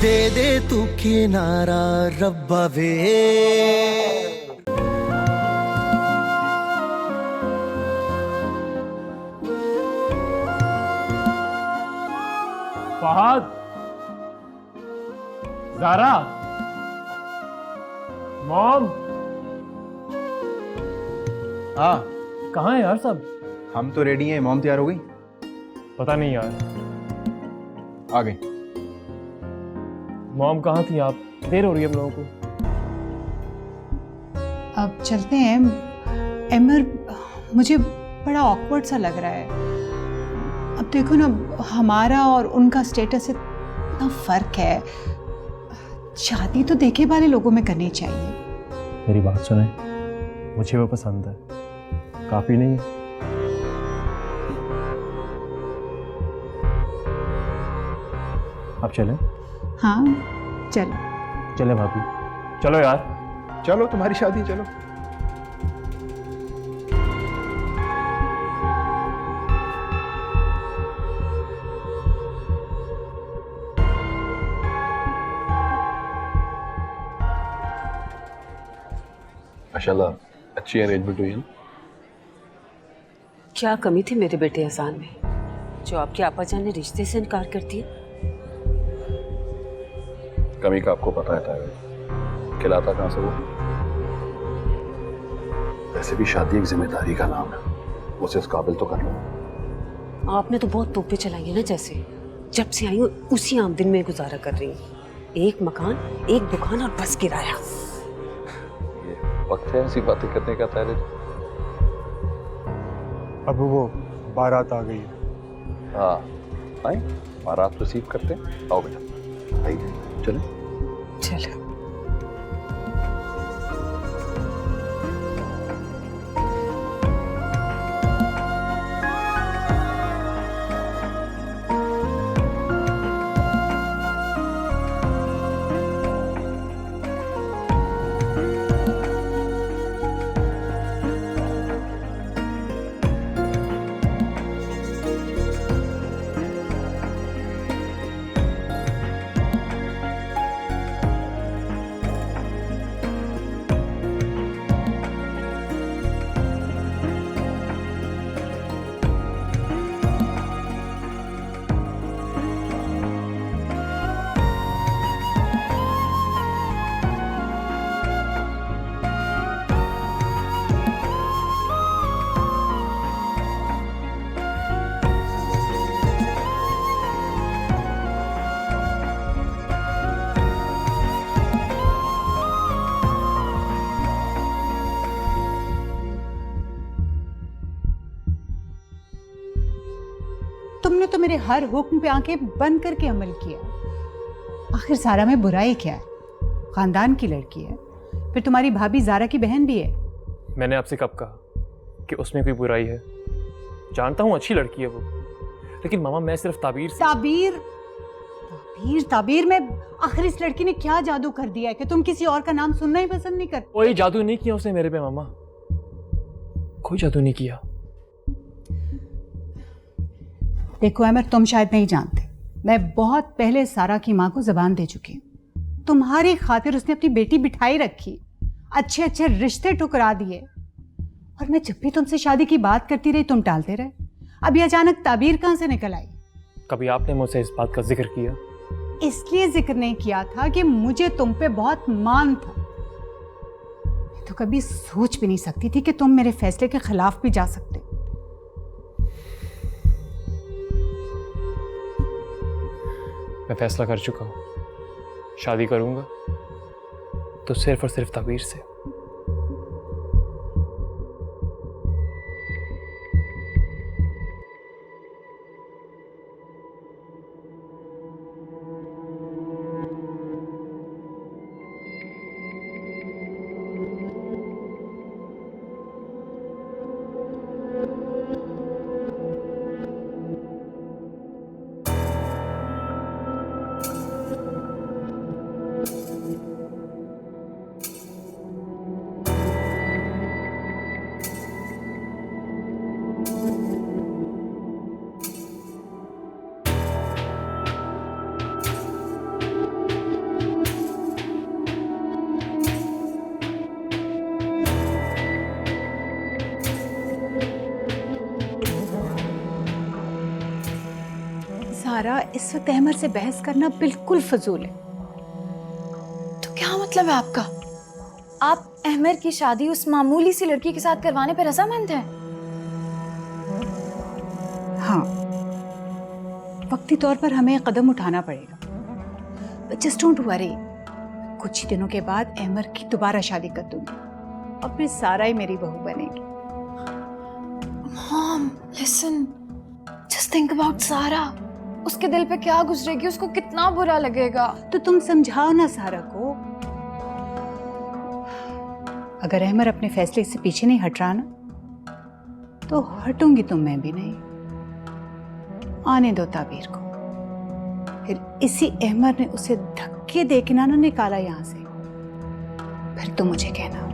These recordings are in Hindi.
दे दे तू किनारा रब्बा वे। फहद, ज़ारा, मॉम। हाँ, कहाँ है यार सब? हम तो रेडी हैं। मॉम तैयार हो गई? पता नहीं यार। आ गई। मॉम कहाँ थी आप? देर हो रही है हम लोगों को। अब चलते हैं। एमर, मुझे बड़ा ऑकवर्ड सा लग रहा है। अब देखो ना, हमारा और उनका स्टेटस इतना फर्क है। शादी तो देखे वाले लोगों में करनी चाहिए। मेरी बात सुने, मुझे वो पसंद है, काफी नहीं है। आप चलें? हाँ चलो। चले भाभी, चलो यार। चलो, तुम्हारी शादी, चलो। माशाल्लाह, अच्छी अरेंजमेंट हुई है। क्या कमी थी मेरे बेटे अहसान में जो आपकी आपा जान ने रिश्ते से इनकार कर दिया? कमी का आपको पता है तारे, खिलाता कहाँ से वो? वैसे भी शादी एक जिम्मेदारी का नाम है, उसे इस काबिल तो कर लो। आपने तो बहुत तोपे चलाई है ना, जैसे जब से आई हूँ उसी आमदन में गुजारा कर रही हूँ। एक मकान, एक दुकान और बस किराया। ये वक्त है ऐसी बातें करने का तारे। अब वो बारात आ गई है। हाँ, आए बारात रिसीव करते हैं। आओ बेटा, आइए चलें। चलो। तुमने तो मेरे हर हुक्म पे आंखें बंद करके अमल किया। आखिर ज़ारा में बुराई क्या है? खानदान की लड़की है, फिर तुम्हारी भाभी ज़ारा की बहन भी है। मैंने आपसे कब कहा कि उसमें कोई बुराई है? जानता हूँ अच्छी लड़की है वो, लेकिन मामा मैं सिर्फ ताबीर से। ताबीर ताबीर ताबीर में आखिर इस लड़की ने क्या जादू कर दिया है कि तुम किसी और का नाम सुनना ही पसंद नहीं करते? कोई जादू नहीं किया उसने मेरे पे मामा, कोई जादू नहीं किया। देखो अमर, तुम शायद नहीं जानते, मैं बहुत पहले सारा की माँ को जबान दे चुकी हूँ। तुम्हारी खातिर उसने अपनी बेटी बिठाई रखी, अच्छे अच्छे रिश्ते ठुकरा दिए, और मैं जब भी तुमसे शादी की बात करती रही तुम टालते रहे। अभी अचानक ताबीर कहाँ से निकल आई? कभी आपने मुझसे इस बात का जिक्र किया? इसलिए जिक्र नहीं किया था कि मुझे तुम पे बहुत मान था। मैं तो कभी सोच भी नहीं सकती थी कि तुम मेरे फैसले के खिलाफ भी जा सकते। मैं फैसला कर चुका हूँ, शादी करूंगा तो सिर्फ और सिर्फ ताबीर से। सारा, इस वक्त अहमर से बहस करना बिल्कुल फजूल है। तो क्या मतलब है आपका? आप अहमर की शादी उस मामूली सी लड़की के साथ करवाने पर रजामंद हैं? हाँ, वक्ती तौर पर हमें कदम उठाना पड़ेगा, बट जस्ट डोंट वरी, कुछ ही दिनों के बाद अहमर की दोबारा शादी कर दूंगी और फिर सारा ही मेरी बहू बनेगी। Mom, listen, just think about सारा। उसके दिल पे क्या गुजरेगी, उसको कितना बुरा लगेगा। तो तुम समझाओ ना सारा को। अगर अहमर अपने फैसले से पीछे नहीं हट रहा ना, तो हटूंगी तो मैं भी नहीं। आने दो ताबीर को, फिर इसी अहमर ने उसे धक्के देके ना निकाला यहां से, फिर तो मुझे कहना।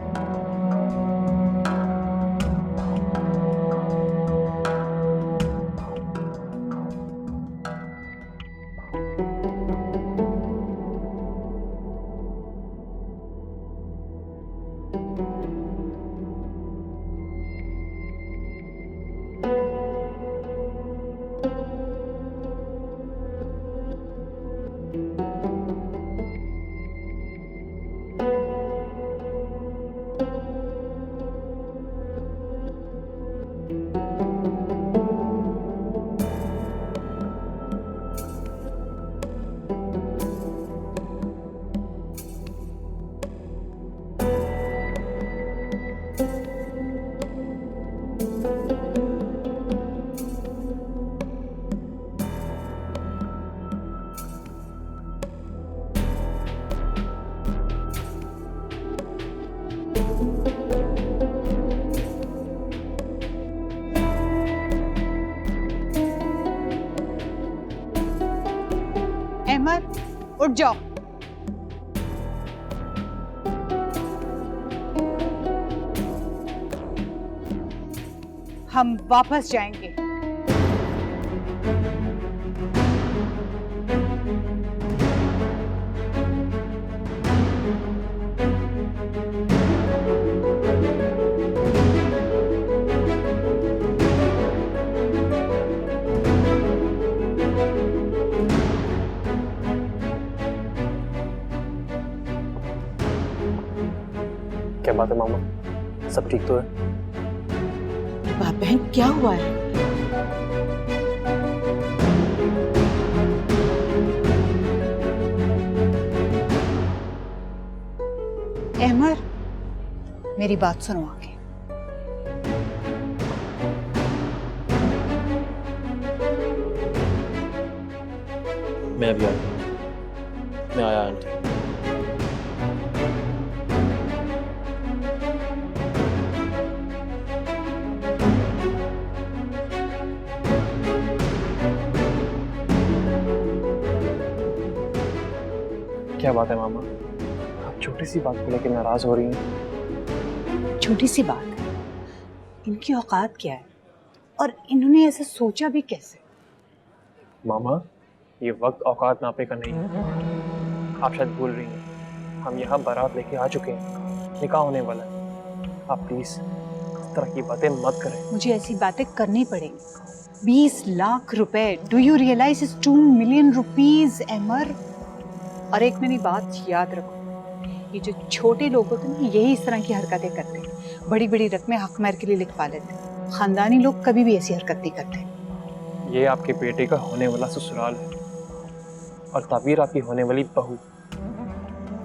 अहमर, उठ जाओ। हम वापस जाएंगे। क्या बात है मामा, सब ठीक तो है? बाप बहन क्या हुआ है? अहमर, मेरी बात सुनो आगे। मैं अभी आया, मैं आया आंटी। क्या बात है मामा, आप छोटी सी बात को लेकर नाराज हो रही हैं? छोटी सी बात है, इनकी औकात क्या है और इन्होंने ऐसा सोचा भी कैसे? मामा, ये वक्त औकात नापे का नहीं है। आप शायद भूल रही हैं, हम यहाँ बारात लेके आ चुके हैं, निकाह होने वाला है। आप प्लीज इस तरह की बातें मत करें। मुझे ऐसी बातें करनी पड़ेंगी। 20 लाख रुपए, do you realise is 2 million rupees Ahmar. और एक मेरी बात याद रखो, ये जो छोटे लोग होते हैं ना, यही इस तरह की हरकतें करते हैं। बड़ी बड़ी रकमें हक महर के लिए लिखवा लेते हैं। खानदानी लोग कभी भी ऐसी हरकत नहीं करते। ये आपके बेटे का होने वाला ससुराल है और ताबीर आपकी होने वाली बहू,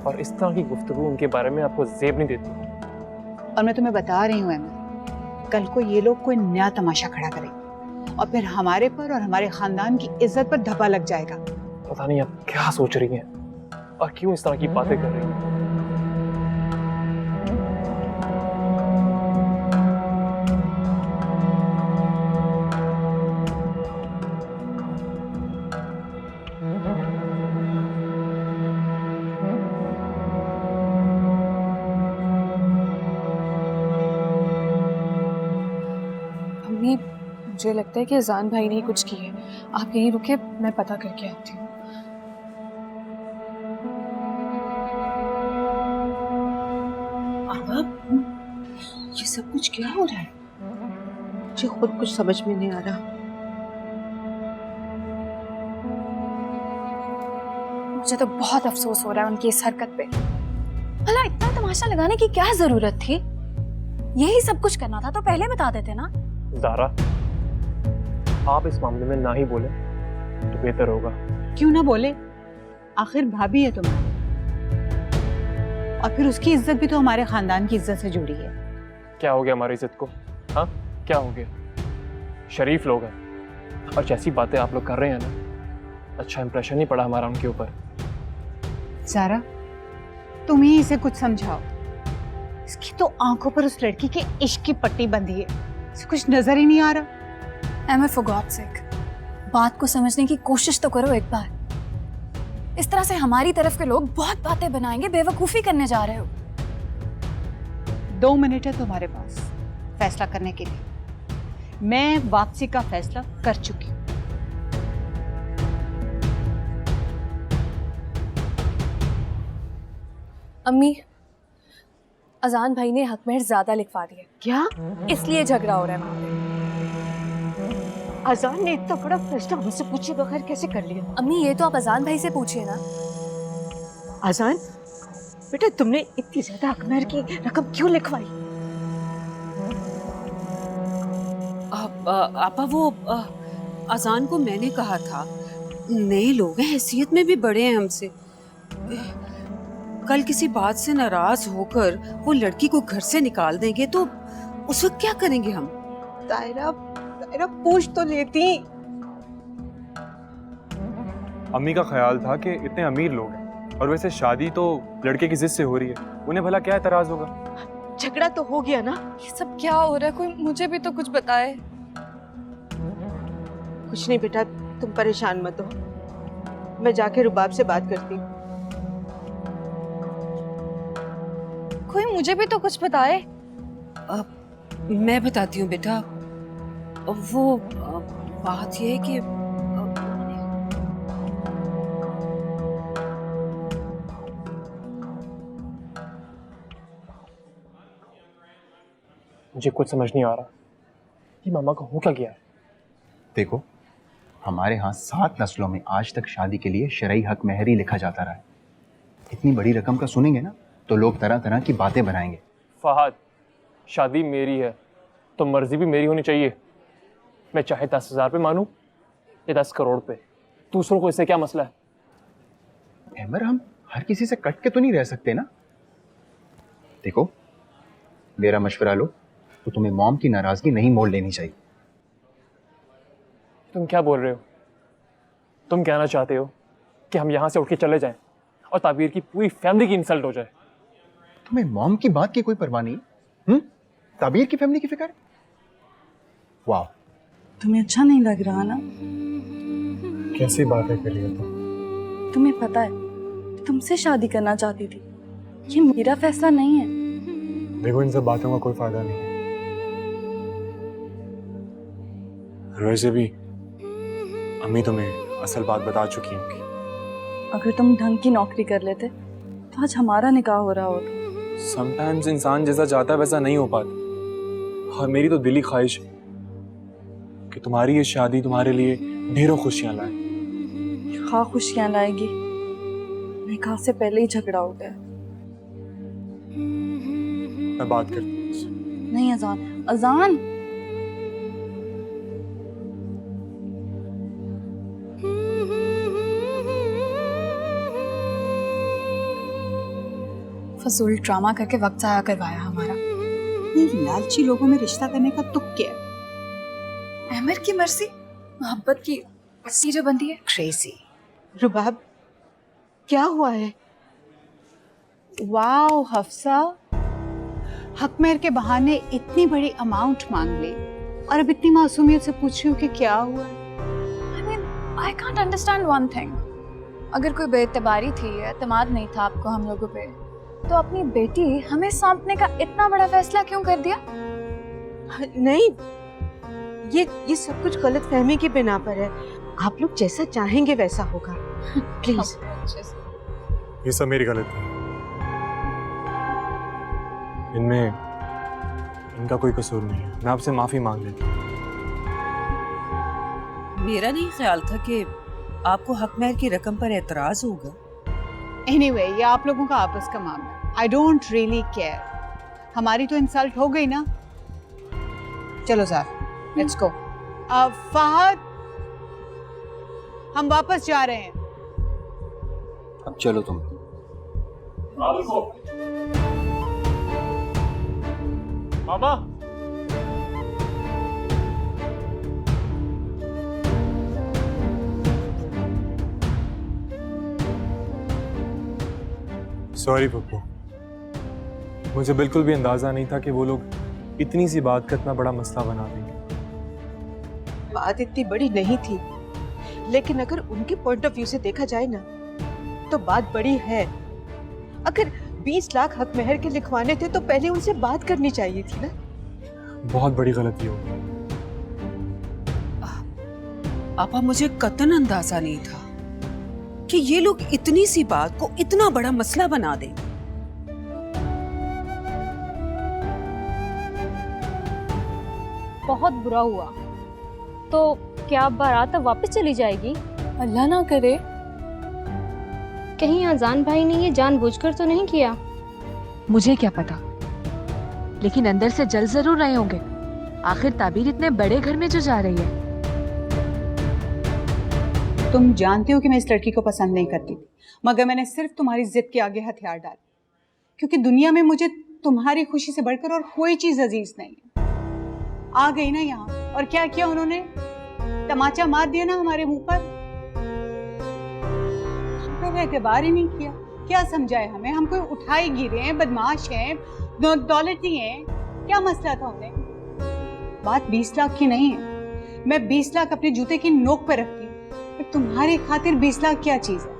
और इस तरह की गुफ्तगू उनके बारे में आपको जेब नहीं देती। और मैं तुम्हें बता रही हूँ अहमद, कल को ये लोग कोई नया तमाशा खड़ा करेंगे और फिर हमारे पर और हमारे खानदान की इज्जत पर धब्बा लग जाएगा। पता नहीं आप क्या सोच रही हैं और क्यों इस तरह की बातें कर रही हैं। अम्मी, मुझे लगता है कि अजान भाई ने ही कुछ की है। आप यहीं रुके, मैं पता करके आती हूँ। ये सब कुछ क्या हो रहा है? मुझे खुद कुछ समझ में नहीं आ रहा। मुझे तो बहुत अफसोस हो रहा है उनकी इस हरकत पे। भला इतना तमाशा लगाने की क्या जरूरत थी? यही सब कुछ करना था तो पहले बता देते ना। ज़ारा, आप इस मामले में ना ही बोले तो बेहतर होगा। क्यों ना बोले, आखिर भाभी है तुम्हारी, और फिर उसकी इज्जत भी तो हमारे खानदान की इज्जत से जुड़ी है। क्या हो गया हमारी इज्जत को? हाँ, क्या हो गया? शरीफ लोग हैं, और जैसी बातें आप लोग कर रहे हैं ना, अच्छा इंप्रेशन नहीं पड़ा हमारा उनके ऊपर। ज़ारा, तुम ही इसे कुछ समझाओ। इसकी तो आंखों पर उस लड़की के इश्क की पट्टी बंधी है, इसे कुछ नजर ही नहीं आ रहा। एमर, फॉर गॉड सेक, बात को समझने की कोशिश तो करो एक बार। इस तरह से हमारी तरफ के लोग बहुत बातें बनाएंगे, बेवकूफी करने जा रहे हो। 2 मिनट है तुम्हारे पास फैसला करने के लिए। मैं वापसी का फैसला कर चुकी हूँ। अम्मी, अजान भाई ने हक महर ज्यादा लिखवा दिए। क्या? इसलिए झगड़ा हो रहा है वहाँ पे। अजान ने इतना बड़ा फैसला हमसे पूछे बगैर कैसे कर लिया? अम्मी, ये तो आप अजान भाई से पूछिए ना। अजान बेटा, तुमने इतनी ज्यादा हक महर की रकम क्यों लिखवाई? आपा, वो अजान को मैंने कहा था, नए लोग हैं, हैसियत में भी बड़े हैं हमसे। कल किसी बात से नाराज होकर वो लड़की को घर से निकाल देंगे तो उस वक्त क्या करेंगे हम? तायरा पूछ तो लेती। अम्मी का ख्याल था कि इतने अमीर लोग हैं और वैसे शादी तो लड़के की जिद से हो रही है, उन्हें भला क्या एतराज होगा? झगड़ा तो हो गया ना। ये सब क्या हो रहा है? कोई मुझे भी तो कुछ बताए। कुछ नहीं बेटा, तुम परेशान मत हो, मैं जाके रुबाब से बात करती हूँ। कोई मुझे भी तो कुछ बताए। मैं बताती हूँ बेटा। वो बात ये है कि मुझे कुछ समझ नहीं आ रहा कि मामा को हो क्या गया है। देखो, हमारे यहाँ 7 नस्लों में आज तक शादी के लिए शरई हक महर ही लिखा जाता रहा है। इतनी बड़ी रकम का सुनेंगे ना तो लोग तरह तरह की बातें बनाएंगे। फहद, शादी मेरी है तो मर्जी भी मेरी होनी चाहिए। मैं चाहे 10,000 पे मानूं या 10 करोड़ पे, दूसरों को इससे क्या मसला है? अमर, हम हर किसी से कट के तो नहीं रह सकते ना। देखो, मेरा मशवरा लो तो तुम्हें मॉम की नाराजगी नहीं मोल लेनी चाहिए। तुम क्या बोल रहे हो? तुम कहना चाहते हो कि हम यहाँ से उठ के चले जाएं और ताबीर की पूरी फैमिली की इंसल्ट हो जाए? तुम्हें मॉम की बात की कोई परवाह नहीं? ताबीर की फैमिली की फिक्र? वाह, तुम्हें अच्छा नहीं लग रहा ना? कैसी बातें कर रही हो तुम? तुम्हें पता है, तुमसे शादी करना चाहती थी। ये मेरा फैसला नहीं है। देखो, इन सब बातों का कोई फायदा नहीं है। वैसे भी अम्मी तुम्हें असल बात बता चुकी होंगी। अगर तुम ढंग की नौकरी कर लेते तो आज हमारा निकाह हो रहा होता। समटाइम्स इंसान जैसा चाहता है वैसा नहीं हो पाता। और मेरी तो दिली ख्वाहिश है कि तुम्हारी ये शादी तुम्हारे लिए ढेरों खुशियां लाए। हाँ, खुशियां लाएगी। निकाह से पहले ही झगड़ा हो गया। मैं बात करती हूँ उससे। नहीं अजान, अजान। फजूल ड्रामा करके वक्त जाया करवाया हमारा। ये लालची लोगों में रिश्ता करने का तुक क्या है? अहमद की मर्जी, मोहब्बत की रस्सी जो बंधी है। क्रेजी। रुबाब, क्या हुआ है? वाओ हफ्सा, हक महर के बहाने इतनी बड़ी अमाउंट मांग ली और अब इतनी मासूमियत से पूछ रही हूँ कि क्या हुआ? I mean, I can't understand one thing. अगर कोई बेइतबारी थी, एतमाद नहीं था आपको हम लोगों पे, तो अपनी बेटी हमें सौंपने का इतना बड़ा फैसला क्यों कर दिया? नहीं, ये सब कुछ गलत फहमी की बिना पर है। आप लोग जैसा चाहेंगे वैसा होगा। प्लीज। ये सब मेरी गलती है। इनमें इनका कोई कसूर नहीं है। मैं आपसे माफी मांग लेती हूँ। मेरा नहीं ख्याल था कि आपको हक महर की रकम पर एतराज होगा। एनीवे ये आप लोगों का आपस का मामला, आई डोंट रियली केयर। हमारी तो इंसल्ट हो गई ना। चलो ज़ारा, लेट्स गो। फहद, हम वापस जा रहे हैं। अब चलो तुम। मामा, सॉरी पप्पू, मुझे बिल्कुल भी अंदाजा नहीं था कि वो लोग इतनी सी बात का इतना बड़ा मसला बना देंगे। बात इतनी बड़ी नहीं थी, लेकिन अगर उनके पॉइंट ऑफ व्यू से देखा जाए ना तो बात बड़ी है। अगर 20 लाख हक महर के लिखवाने थे तो पहले उनसे बात करनी चाहिए थी ना। बहुत बड़ी गलती हो गई। आपा, मुझे कतन अंदाजा नहीं था कि ये लोग इतनी सी बात को इतना बड़ा मसला बना दें। बहुत बुरा हुआ। तो क्या अब बारात अब वापस चली जाएगी? अल्लाह ना करे। कहीं अजान भाई ने ये जानबूझकर तो नहीं किया? मुझे क्या पता, लेकिन अंदर से जल जरूर रहे होंगे। आखिर ताबीर इतने बड़े घर में जो जा रही है। तुम जानते हो कि मैं इस लड़की को पसंद नहीं करती थी, मगर मैंने सिर्फ तुम्हारी जिद के आगे हथियार डाले, क्योंकि दुनिया में मुझे तुम्हारी खुशी से बढ़कर और कोई चीज अजीज नहीं है। आ गई ना यहाँ, और क्या किया उन्होंने? तमाचा मार दिया ना हमारे मुंह पर। हम पर एतबार ही नहीं किया। क्या समझाए हमें? हम कोई उठाए गिरे हैं, बदमाश हैं, दौलती हैं? क्या मसला था उन्हें? बात 20 लाख की नहीं है। मैं 20 लाख अपने जूते की नोक पर रखती हूँ, पर तुम्हारी खातिर 20 लाख क्या चीज है?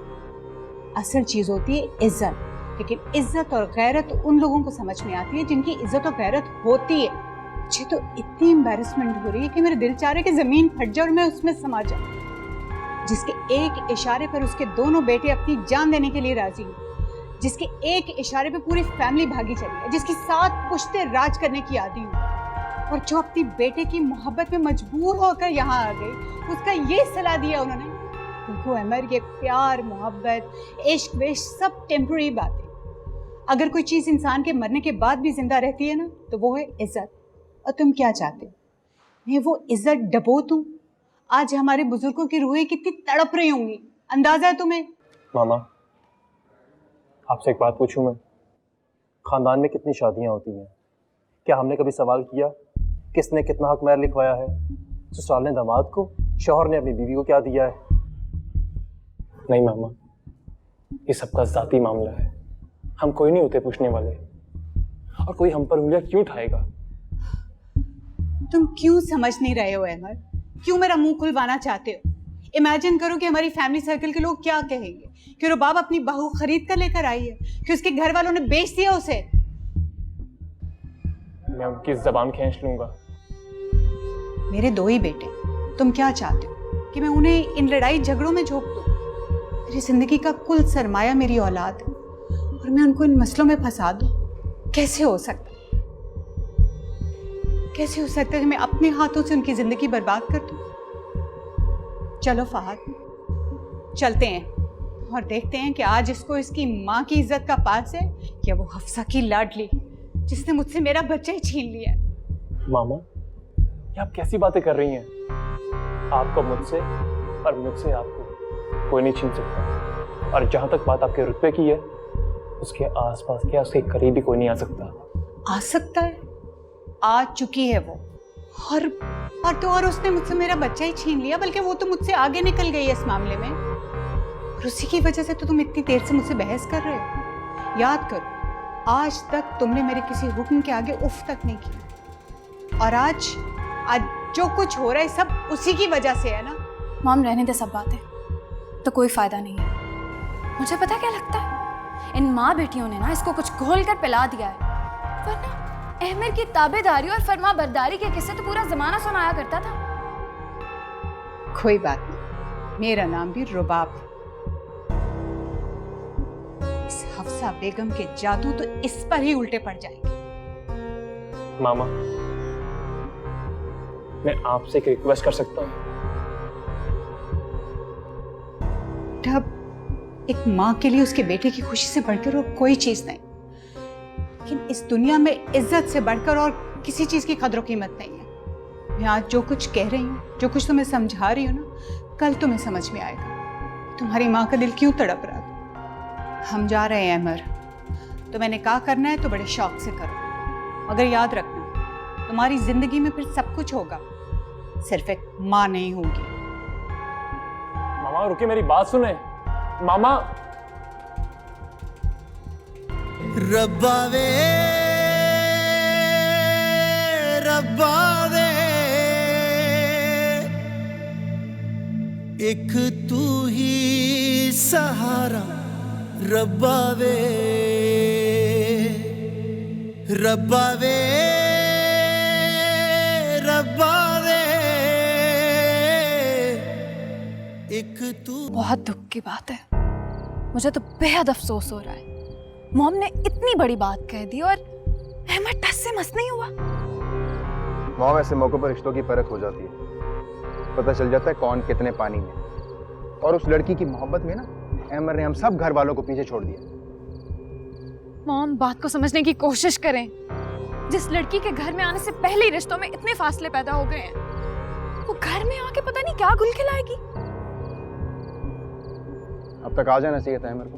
असल चीज होती है इज्जत। लेकिन इज्जत और गैरत उन लोगों को समझ में आती है जिनकी इज्जत और गैरत होती है। मुझे तो इतनी एम्बैरेसमेंट हो रही है कि मेरे दिल चाह रहे कि जमीन फट जाए और मैं उसमें समा जाऊं। जिसके एक इशारे पर उसके दोनों बेटे अपनी जान देने के लिए राजी हैं, जिसके एक इशारे पे पूरी फैमिली भागी चली है, जिसकी 7 पुश्ते राज करने की आदी हूँ, और जो अपनी बेटे की मोहब्बत में मजबूर होकर यहाँ आ गई, उसका ये सलाह दिया उन्होंने। देखो अमर, ये प्यार, मोहब्बत, इश्क विश्क सब टेम्पररी बातें। अगर कोई चीज़ इंसान के मरने के बाद भी जिंदा रहती है ना, तो वो है इज्जत। और तुम क्या चाहते हो? मैं वो इज्जत डबो दूं? आज हमारे बुजुर्गों की रूहें कितनी तड़प रही होंगी, अंदाजा है तुम्हें? मामा, आपसे एक बात पूछूं मैं? खानदान में कितनी शादियां होती हैं? क्या हमने कभी सवाल किया किसने कितना हक महर लिखवाया है? ससुराल ने दामाद को, शौहर ने अपनी बीवी को क्या दिया है? नहीं मामा, ये सबका जाती मामला है। हम कोई नहीं होते पूछने वाले, और कोई हम पर उंगलियां क्यों उठाएगा? तुम क्यों समझ नहीं रहे हो अमर? क्यों मेरा मुंह खुलवाना चाहते हो? इमेजिन करो कि हमारी फैमिली सर्कल के लोग क्या कहेंगे कि रुबाब अपनी बहू खरीद कर लेकर आई है, कि उसके घर वालों ने बेच दिया उसे। मैं उनकी जबान खींच लूंगा। मेरे 2 ही बेटे, तुम क्या चाहते हो कि मैं उन्हें इन लड़ाई झगड़ों में झोंक दूं? मेरी जिंदगी का कुल सरमाया मेरी औलाद है, और मैं उनको इन मसलों में फंसा दूं? कैसे हो सकता? कैसे हो सकता है कि मैं अपने हाथों से उनकी जिंदगी बर्बाद कर दूं? चलो फहद, चलते हैं और देखते हैं कि आज इसको इसकी माँ की इज्जत का पास है या वो हफ्सा की लाडली जिसने मुझसे मेरा बच्चा ही छीन लिया। मामा, ये आप कैसी बातें कर रही हैं? आपको मुझसे और मुझसे आपको कोई नहीं छीन सकता, और जहां तक बात आपके रुतबे की है, उसके आसपास क्या उसके करीब भी कोई नहीं आ सकता। आ सकता है, आ चुकी है वो, और तो और उसने मुझसे मेरा बच्चा ही छीन लिया, बल्कि वो तो मुझसे आगे निकल गई है इस मामले में, और उसी की वजह से तो तुम इतनी देर से मुझसे बहस कर रहे हो। याद करो, आज तक तुमने मेरे किसी हुक्म के आगे उफ तक नहीं की, और आज जो कुछ हो रहा है सब उसी की वजह से है ना। मॉम, रहने दे सब बातें, तो कोई फायदा नहीं है। मुझे पता क्या लगता है, इन माँ बेटियों ने ना इसको कुछ घोल कर पिला दिया है, वरना अहमर की ताबेदारी और फरमा बरदारी के किस्से तो पूरा जमाना सुनाया करता था। कोई बात नहीं, मेरा नाम भी रुबाब है। इस हफ्सा बेगम के जादू तो इस पर ही उल्टे पड़ जाएंगे। मामा, मैं आपसे एक रिक्वेस्ट कर सकता हूँ? एक माँ के लिए उसके बेटे की खुशी से बढ़कर और कोई चीज नहीं, लेकिन इस दुनिया में इज्जत से बढ़कर और किसी चीज की कदर कीमत नहीं है। मैं आज जो कुछ कह रही हूँ, जो कुछ तुम्हें समझा रही हूँ ना, कल तुम्हें समझ में आएगा तुम्हारी माँ का दिल क्यों तड़प रहा था। हम जा रहे हैं अमर, तुम्हें निकाह करना है तो बड़े शौक से करो, मगर याद रखना तुम्हारी जिंदगी में फिर सब कुछ होगा, सिर्फ एक माँ नहीं होगी। मामा रुकिए, मेरी बात सुने। मामा रब्बा वे रब्बा वे, एक तू ही सहारा रब्बा वे, रब्बा वे रब्बा वे, एक तू। बहुत दुख की बात है, मुझे तो बेहद अफसोस हो रहा है। मॉम ने इतनी बड़ी बात कह दी और अहमद टस से मस नहीं हुआ। मॉम, ऐसे मौकों पर रिश्तों की परख हो जाती है, पता चल जाता है कौन कितने पानी में। और उस लड़की की मोहब्बत में ना अहमद ने हम सब घर वालों को पीछे छोड़ दिया। मॉम, बात को समझने की कोशिश करें। जिस लड़की के घर में आने से पहले ही रिश्तों में इतने फासले पैदा हो गए हैं, वो घर में आके पता नहीं क्या गुल खिलाएगी। अब तक आ जाना चाहिए था अहमद को।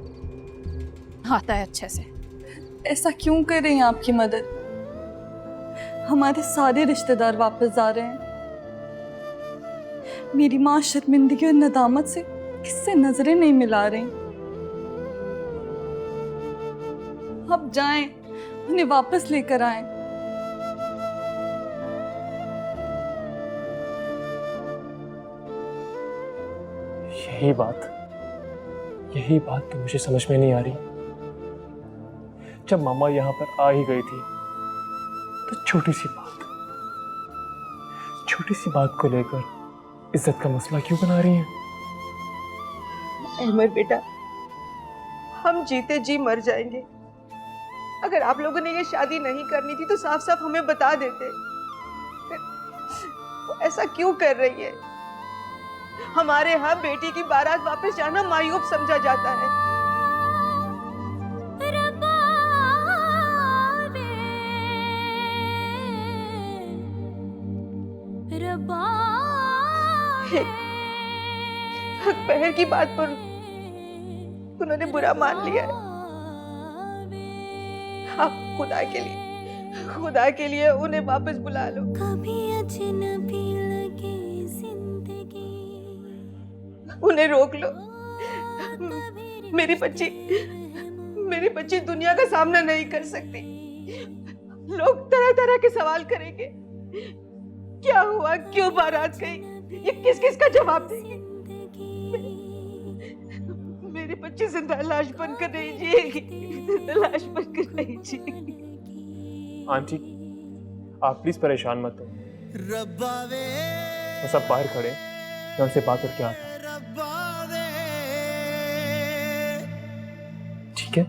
आता है अच्छे से। ऐसा क्यों कर रही हैं आपकी मदद? हमारे सारे रिश्तेदार वापस जा रहे हैं। मेरी माँ शर्मिंदगी और नदामत से किससे नजरें नहीं मिला रही। अब जाएं, उन्हें वापस लेकर आएं। यही बात तो मुझे समझ में नहीं आ रही। जब मामा यहाँ पर आ ही गई थी तो छोटी सी बात को लेकर इज्जत का मसला क्यों बना रही हैं? अहमद बेटा, हम जीते जी मर जाएंगे। अगर आप लोगों ने ये शादी नहीं करनी थी तो साफ साफ हमें बता देते। वो ऐसा क्यों कर रही है? हमारे यहाँ बेटी की बारात वापस जाना मायूब समझा जाता है। हक पहर की बात पर उन्होंने बुरा मान लिया है। आप खुदा के लिए उन्हें वापस बुला लो। उन्हें रोक लो। मेरी बच्ची दुनिया का सामना नहीं कर सकती। लोग तरह तरह के सवाल करेंगे, क्या हुआ, क्यों बारात गई, ये किस किस का जवाब देंगे। मेरी बच्ची जिंदा लाश बनकर नहीं जिएगी, लाश बनकर नहीं जिएगी। आंटी, आप प्लीज परेशान मत हो। वो सब बाहर खड़े, मैं उनसे बात करके आता हूं। ठीक है?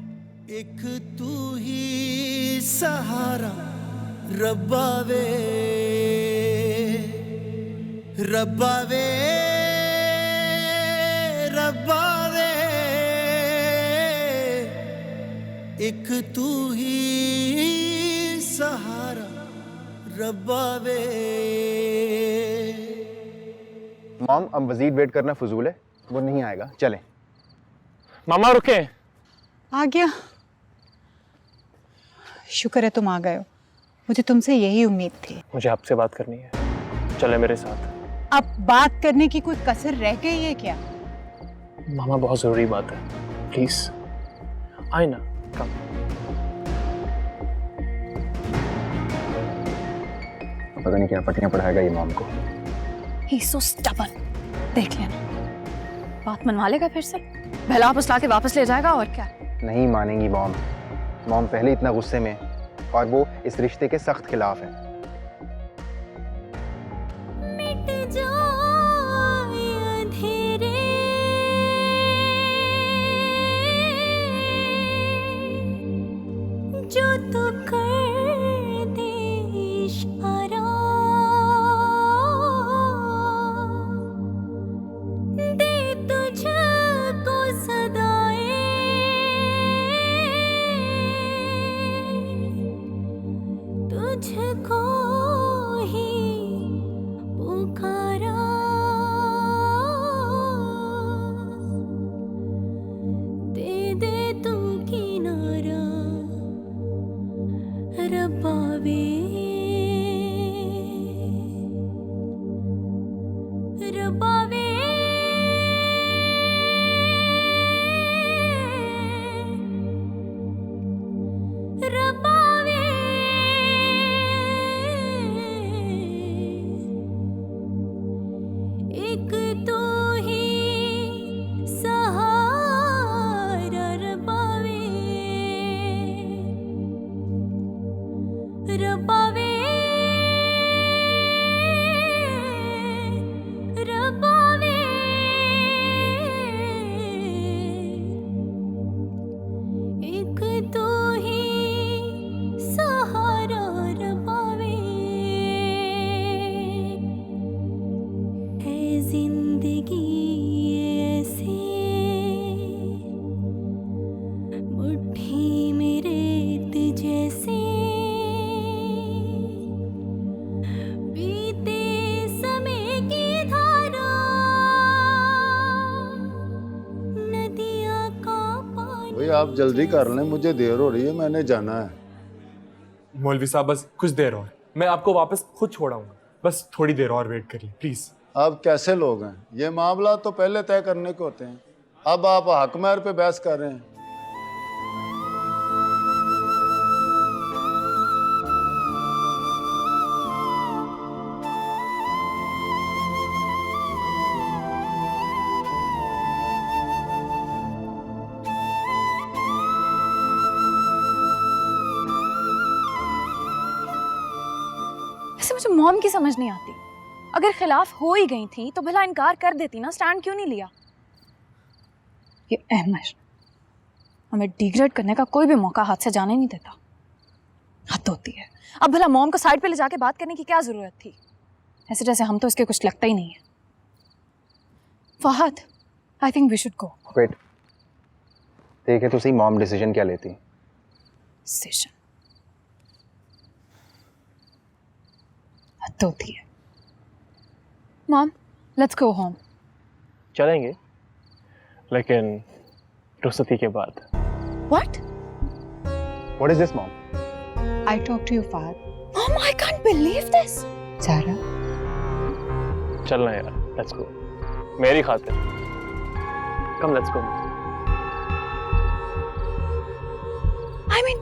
एक तू ही सहारा रब्बा वे, रब्बा वे रब्बा वे, एक तू ही सहारा रब्बा वे। मॉम, अब मजीद वेट करना फजूल है, वो नहीं आएगा, चलें। मामा रुके। आ गया, शुक्र है तुम आ गए हो। मुझे तुमसे यही उम्मीद थी। मुझे आपसे बात करनी है, चले मेरे साथ। अब बात करने की कोई कसर रह गई है क्या? मामा, बहुत जरूरी बात है, प्लीज आए ना। कम। पता नहीं क्या पट्टियां पढ़ाएगा ये मॉम को। He's so stubborn। देख लेना, बात मनवा लेगा फिर से, भला फुसला के वापस ले जाएगा और क्या। नहीं मानेंगी मॉम। मॉम पहले इतना गुस्से में और वो इस रिश्ते के सख्त खिलाफ है। जो तो कर दे इशारा, दे तुझको सदाए रबावे एक तू ही सहारा रबावे रबावे रबावे एक तू ही सहारा रबावे है जिंदगी ऐसे मुट्ठी में रेत जैसे बीते समय की धारा नदियाँ का पानी। भाई आप जल्दी कर लें, मुझे देर हो रही है, मैंने जाना है। मौलवी साहब बस कुछ देर और, मैं आपको वापस खुद छोड़ाऊंगा, बस थोड़ी देर और वेट करिए प्लीज। आप कैसे लोग हैं, ये मामला तो पहले तय करने के होते हैं, अब आप हक महर पे बहस कर रहे हैं। वैसे मुझे मॉम की समझ नहीं आती, अगर खिलाफ हो ही गई थी तो भला इनकार कर देती ना, स्टैंड क्यों नहीं लिया? ये अहमद हमें डिग्रेड करने का कोई भी मौका हाथ से जाने नहीं देता, हद होती है। अब भला मॉम को साइड पे ले जाके बात करने की क्या जरूरत थी? ऐसे जैसे हम तो इसके कुछ लगता ही नहीं है। Fahad, I think we should go. Wait, देखे तो सही मॉम डिसीजन क्या लेती। डिसीजन हद होती है। Mom, let's go home. चलेंगे, लेकिन रुखसती के बाद। What? What is this, mom? I talk to you, Fahad. Mom, I can't believe this. Zara, चलना यार, लेट्स गो, मेरी खातिर। कम, लेट्स गो। I mean,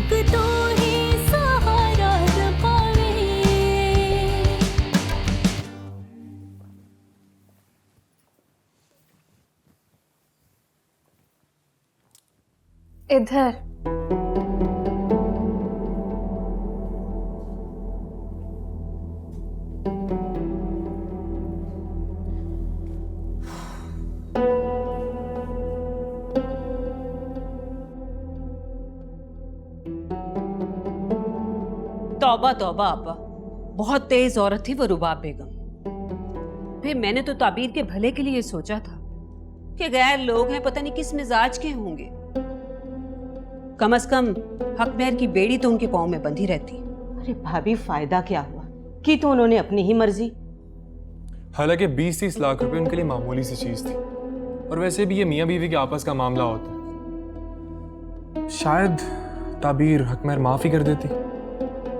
एक तो ही सहारा पावे। इधर तौबा तौबा अब्बा, बहुत तेज औरत थी वो रुबाब बेगम। फिर मैंने तो ताबीर के भले के लिए सोचा था कि गैर लोग हैं, पता नहीं किस मिजाज के होंगे। कम से कम हक महर की बेड़ी तो उनके पाँव में बंधी रहती। अरे भाभी, फायदा क्या हुआ? की तो उन्होंने अपनी ही मर्जी। हालांकि 20-30 लाख रुपए उनके लिए मामूली सी चीज थी, और वैसे भी ये मियाँ बीवी के आपस का मामला होता, शायद ताबीर हक महर माफ ही कर देती।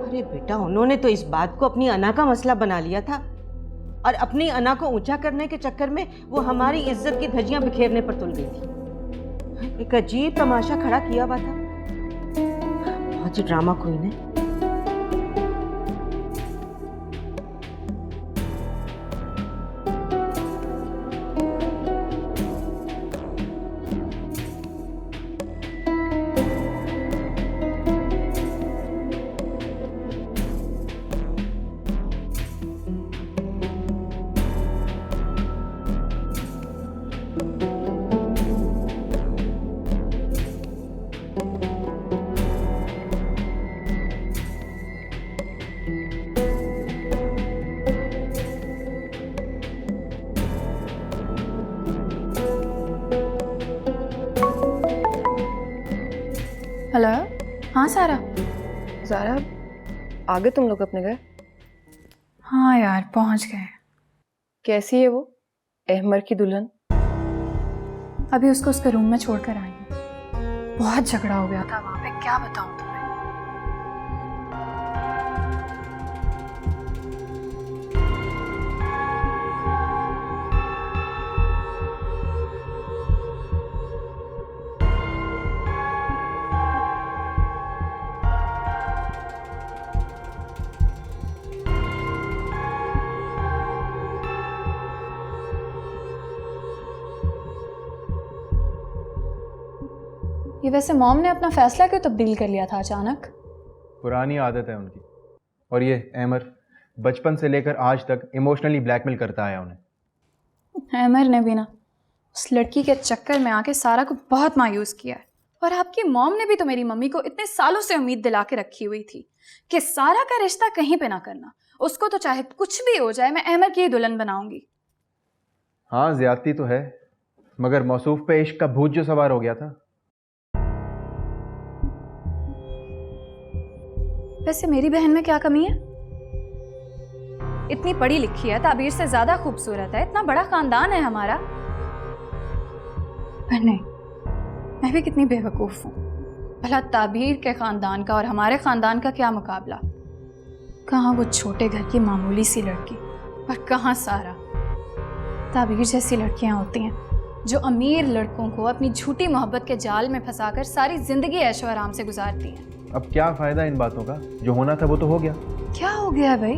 अरे बेटा, उन्होंने तो इस बात को अपनी अना का मसला बना लिया था, और अपनी अना को ऊंचा करने के चक्कर में वो हमारी इज्जत की धज्जियां बिखेरने पर तुल गई थी। एक अजीब तमाशा खड़ा किया हुआ था। बहुत ही ड्रामा क्वीन है। हेलो, हाँ सारा। ज़ारा, आ गए तुम लोग अपने घर? हाँ यार, पहुंच गए। कैसी है वो अहमर की दुल्हन? अभी उसको उसके रूम में छोड़कर आई हूँ। बहुत झगड़ा हो गया था वहां पे, क्या बताऊं तुम्हें। ये वैसे मॉम ने अपना फैसला क्यों तब्दील कर लिया था अचानक? पुरानी आदत है उनकी। और ये अहमर बचपन से लेकर आज तक इमोशनली ब्लैकमेल करता आया उन्हें। अहमर ने भी ना उस लड़की के चक्कर में आके सारा को बहुत मायूस किया है। और आपकी मॉम ने भी तो मेरी मम्मी को इतने सालों से उम्मीद दिला के रखी हुई थी कि सारा का रिश्ता कहीं पे ना करना, उसको तो चाहे कुछ भी हो जाए मैं अहमर की ही दुल्हन बनाऊंगी। हाँ, ज्यादती तो है, मगर मौसूफ पे इश्क का भूत जो सवार हो गया था। वैसे मेरी बहन में क्या कमी है? इतनी पढ़ी लिखी है, ताबीर से ज्यादा खूबसूरत है, इतना बड़ा खानदान है हमारा। पर नहीं, मैं भी कितनी बेवकूफ हूँ। भला ताबीर के खानदान का और हमारे खानदान का क्या मुकाबला? कहाँ वो छोटे घर की मामूली सी लड़की, और कहाँ सारा। ताबीर जैसी लड़कियां होती हैं जो अमीर लड़कों को अपनी झूठी मोहब्बत के जाल में फंसाकर सारी जिंदगी ऐशो आराम से गुजारती हैं। अब क्या फायदा इन बातों का? जो होना था वो तो हो गया। क्या हो गया है भाई?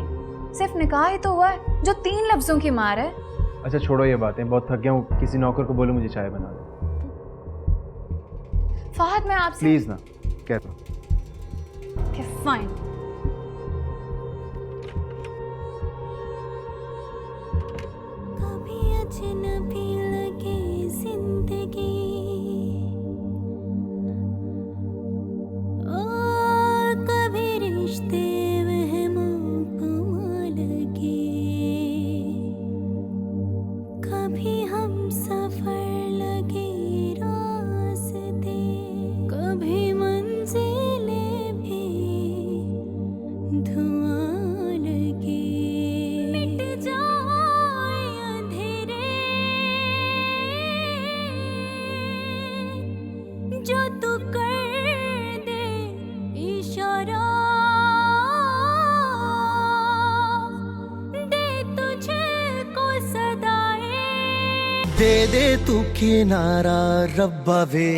सिर्फ निकाह ही तो हुआ है जो 3 लफ्जों की मार है। अच्छा छोड़ो ये बातें, बहुत थक गया हूँ। किसी नौकर को बोलो मुझे चाय बना दे। फहद, मैं आपसे प्लीज ना, कहता हूँ। फाइन। कभी अजनबी लगे जिंदगी, ओ कभी रिश्ते वहमों को लगे, कभी हम सफर लगे रास्ते, कभी मंजिलें भी धुआं लगे। मिट जाए अंधेरे जो तू कर दे इशारा, दे तुझे को सदाएं, दे दे तू किनारा रब्बा वे।